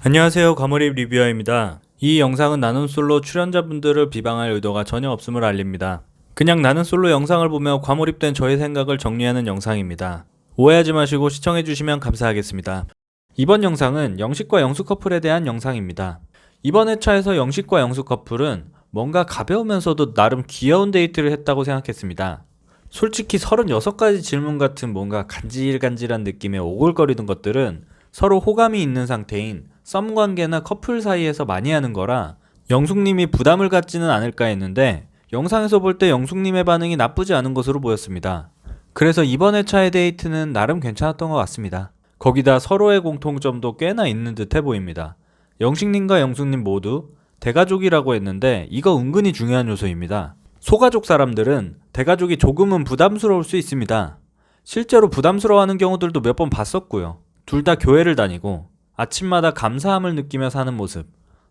안녕하세요. 과몰입 리뷰어입니다. 이 영상은 나는 솔로 출연자분들을 비방할 의도가 전혀 없음을 알립니다. 그냥 나는 솔로 영상을 보며 과몰입된 저의 생각을 정리하는 영상입니다. 오해하지 마시고 시청해주시면 감사하겠습니다. 이번 영상은 영식과 영수 커플에 대한 영상입니다. 이번 회차에서 영식과 영수 커플은 뭔가 가벼우면서도 나름 귀여운 데이트를 했다고 생각했습니다. 솔직히 36가지 질문 같은 뭔가 간질간질한 느낌의 오글거리는 것들은 서로 호감이 있는 상태인 썸 관계나 커플 사이에서 많이 하는 거라 영숙님이 부담을 갖지는 않을까 했는데 영상에서 볼 때 영숙님의 반응이 나쁘지 않은 것으로 보였습니다. 그래서 이번 회차의 데이트는 나름 괜찮았던 것 같습니다. 거기다 서로의 공통점도 꽤나 있는 듯해 보입니다. 영식님과 영숙님 모두 대가족이라고 했는데 이거 은근히 중요한 요소입니다. 소가족 사람들은 대가족이 조금은 부담스러울 수 있습니다. 실제로 부담스러워하는 경우들도 몇 번 봤었고요. 둘 다 교회를 다니고 아침마다 감사함을 느끼며 사는 모습.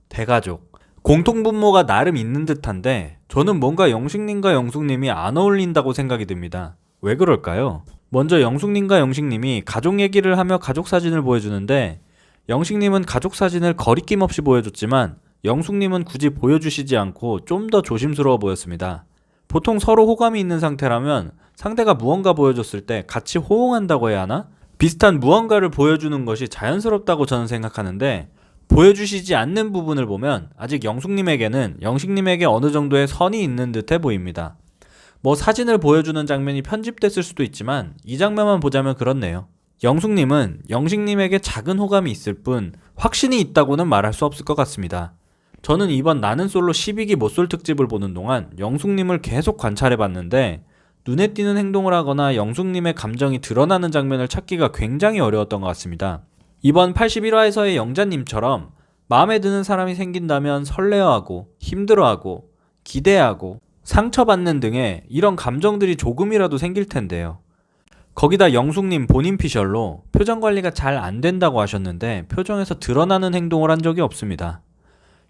대가족. 공통분모가 나름 있는 듯한데 저는 뭔가 영식님과 영숙님이 안 어울린다고 생각이 듭니다. 왜 그럴까요? 먼저 영숙님과 영식님이 가족 얘기를 하며 가족 사진을 보여주는데 영식님은 가족 사진을 거리낌 없이 보여줬지만 영숙님은 굳이 보여주시지 않고 좀 더 조심스러워 보였습니다. 보통 서로 호감이 있는 상태라면 상대가 무언가 보여줬을 때 같이 호응한다고 해야 하나? 비슷한 무언가를 보여주는 것이 자연스럽다고 저는 생각하는데 보여주시지 않는 부분을 보면 아직 영숙님에게는 영식님에게 어느 정도의 선이 있는 듯해 보입니다. 뭐 사진을 보여주는 장면이 편집됐을 수도 있지만 이 장면만 보자면 그렇네요. 영숙님은 영식님에게 작은 호감이 있을 뿐 확신이 있다고는 말할 수 없을 것 같습니다. 저는 이번 나는 솔로 12기 못쏠 특집을 보는 동안 영숙님을 계속 관찰해봤는데 눈에 띄는 행동을 하거나 영숙님의 감정이 드러나는 장면을 찾기가 굉장히 어려웠던 것 같습니다. 이번 81화에서의 영자님처럼 마음에 드는 사람이 생긴다면 설레어하고 힘들어하고 기대하고 상처받는 등의 이런 감정들이 조금이라도 생길 텐데요. 거기다 영숙님 본인 피셜로 표정 관리가 잘 안 된다고 하셨는데 표정에서 드러나는 행동을 한 적이 없습니다.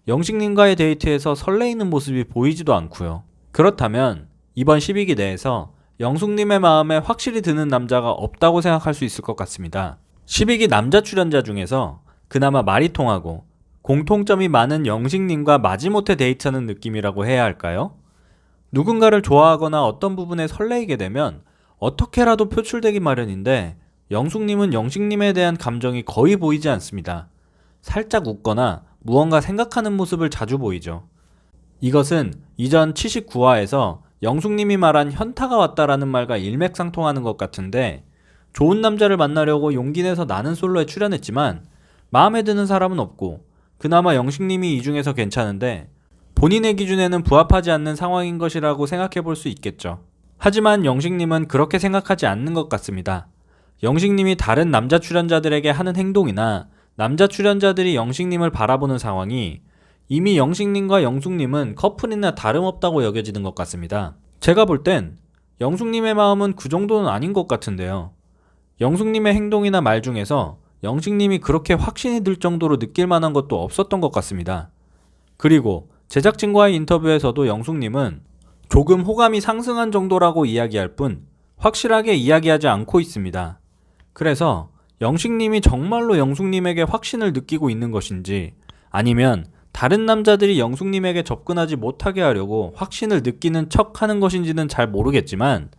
영식님과의 데이트에서 설레이는 모습이 보이지도 않고요. 그렇다면 이번 12기 내에서 영숙님의 마음에 확실히 드는 남자가 없다고 생각할 수 있을 것 같습니다. 12기 남자 출연자 중에서 그나마 말이 통하고 공통점이 많은 영식님과 마지못해 데이트하는 느낌이라고 해야 할까요? 누군가를 좋아하거나 어떤 부분에 설레이게 되면 어떻게라도 표출되기 마련인데 영숙님은 영식님에 대한 감정이 거의 보이지 않습니다. 살짝 웃거나 무언가 생각하는 모습을 자주 보이죠. 이것은 이전 79화에서 영숙님이 말한 현타가 왔다라는 말과 일맥상통하는 것 같은데 좋은 남자를 만나려고 용기 내서 나는 솔로에 출연했지만 마음에 드는 사람은 없고 그나마 영식님이 이 중에서 괜찮은데 본인의 기준에는 부합하지 않는 상황인 것이라고 생각해 볼 수 있겠죠. 하지만 영식님은 그렇게 생각하지 않는 것 같습니다. 영식님이 다른 남자 출연자들에게 하는 행동이나 남자 출연자들이 영식님을 바라보는 상황이 이미 영식님과 영숙님은 커플이나 다름없다고 여겨지는 것 같습니다. 제가 볼 땐 영숙님의 마음은 그 정도는 아닌 것 같은데요. 영숙님의 행동이나 말 중에서 영식님이 그렇게 확신이 들 정도로 느낄 만한 것도 없었던 것 같습니다. 그리고 제작진과의 인터뷰에서도 영숙님은 조금 호감이 상승한 정도라고 이야기할 뿐 확실하게 이야기하지 않고 있습니다. 그래서 영식님이 정말로 영숙님에게 확신을 느끼고 있는 것인지 아니면 다른 남자들이 영숙님에게 접근하지 못하게 하려고 확신을 느끼는 척 하는 것인지는 잘 모르겠지만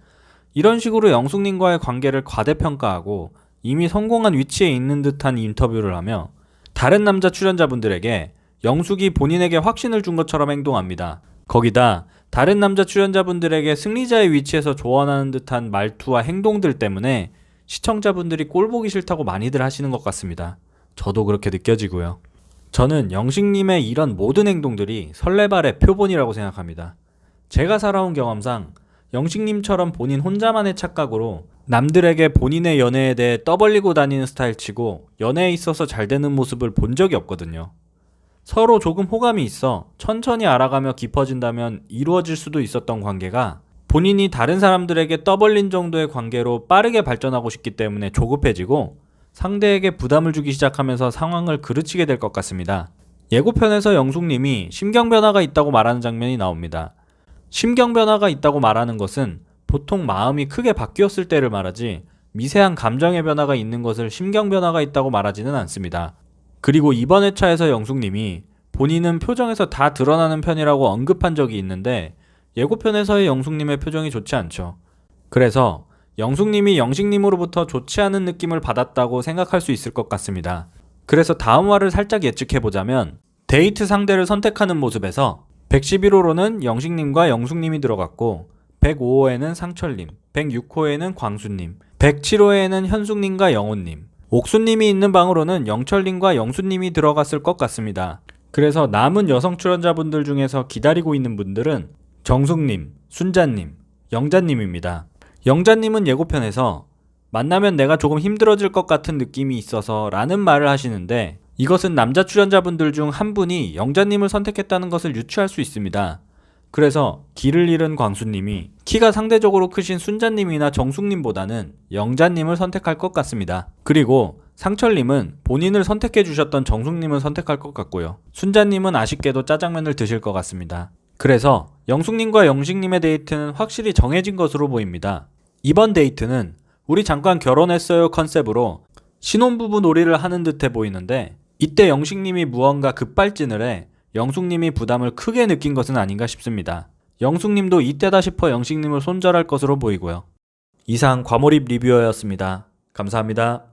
이런 식으로 영숙님과의 관계를 과대평가하고 이미 성공한 위치에 있는 듯한 인터뷰를 하며 다른 남자 출연자분들에게 영숙이 본인에게 확신을 준 것처럼 행동합니다. 거기다 다른 남자 출연자분들에게 승리자의 위치에서 조언하는 듯한 말투와 행동들 때문에 시청자분들이 꼴보기 싫다고 많이들 하시는 것 같습니다. 저도 그렇게 느껴지고요. 저는 영식님의 이런 모든 행동들이 설레발의 표본이라고 생각합니다. 제가 살아온 경험상 영식님처럼 본인 혼자만의 착각으로 남들에게 본인의 연애에 대해 떠벌리고 다니는 스타일치고 연애에 있어서 잘 되는 모습을 본 적이 없거든요. 서로 조금 호감이 있어 천천히 알아가며 깊어진다면 이루어질 수도 있었던 관계가 본인이 다른 사람들에게 떠벌린 정도의 관계로 빠르게 발전하고 싶기 때문에 조급해지고 상대에게 부담을 주기 시작하면서 상황을 그르치게 될 것 같습니다. 예고편에서 영숙님이 심경 변화가 있다고 말하는 장면이 나옵니다. 심경 변화가 있다고 말하는 것은 보통 마음이 크게 바뀌었을 때를 말하지 미세한 감정의 변화가 있는 것을 심경 변화가 있다고 말하지는 않습니다. 그리고 이번 회차에서 영숙님이 본인은 표정에서 다 드러나는 편이라고 언급한 적이 있는데 예고편에서의 영숙님의 표정이 좋지 않죠. 그래서 영숙님이 영식님으로부터 좋지 않은 느낌을 받았다고 생각할 수 있을 것 같습니다. 그래서 다음 화를 살짝 예측해보자면 데이트 상대를 선택하는 모습에서 111호로는 영식님과 영숙님이 들어갔고 105호에는 상철님, 106호에는 광수님, 107호에는 현숙님과 영호님, 옥수님이 있는 방으로는 영철님과 영수님이 들어갔을 것 같습니다. 그래서 남은 여성 출연자분들 중에서 기다리고 있는 분들은 정숙님, 순자님, 영자님입니다. 영자님은 예고편에서 만나면 내가 조금 힘들어질 것 같은 느낌이 있어서 라는 말을 하시는데 이것은 남자 출연자분들 중 한 분이 영자님을 선택했다는 것을 유추할 수 있습니다. 그래서 길을 잃은 광수님이 키가 상대적으로 크신 순자님이나 정숙님보다는 영자님을 선택할 것 같습니다. 그리고 상철님은 본인을 선택해 주셨던 정숙님을 선택할 것 같고요. 순자님은 아쉽게도 짜장면을 드실 것 같습니다. 그래서 영숙님과 영식님의 데이트는 확실히 정해진 것으로 보입니다. 이번 데이트는 우리 잠깐 결혼했어요 컨셉으로 신혼부부 놀이를 하는 듯해 보이는데 이때 영식님이 무언가 급발진을 해 영숙님이 부담을 크게 느낀 것은 아닌가 싶습니다. 영숙님도 이때다 싶어 영식님을 손절할 것으로 보이고요. 이상 과몰입 리뷰어였습니다. 감사합니다.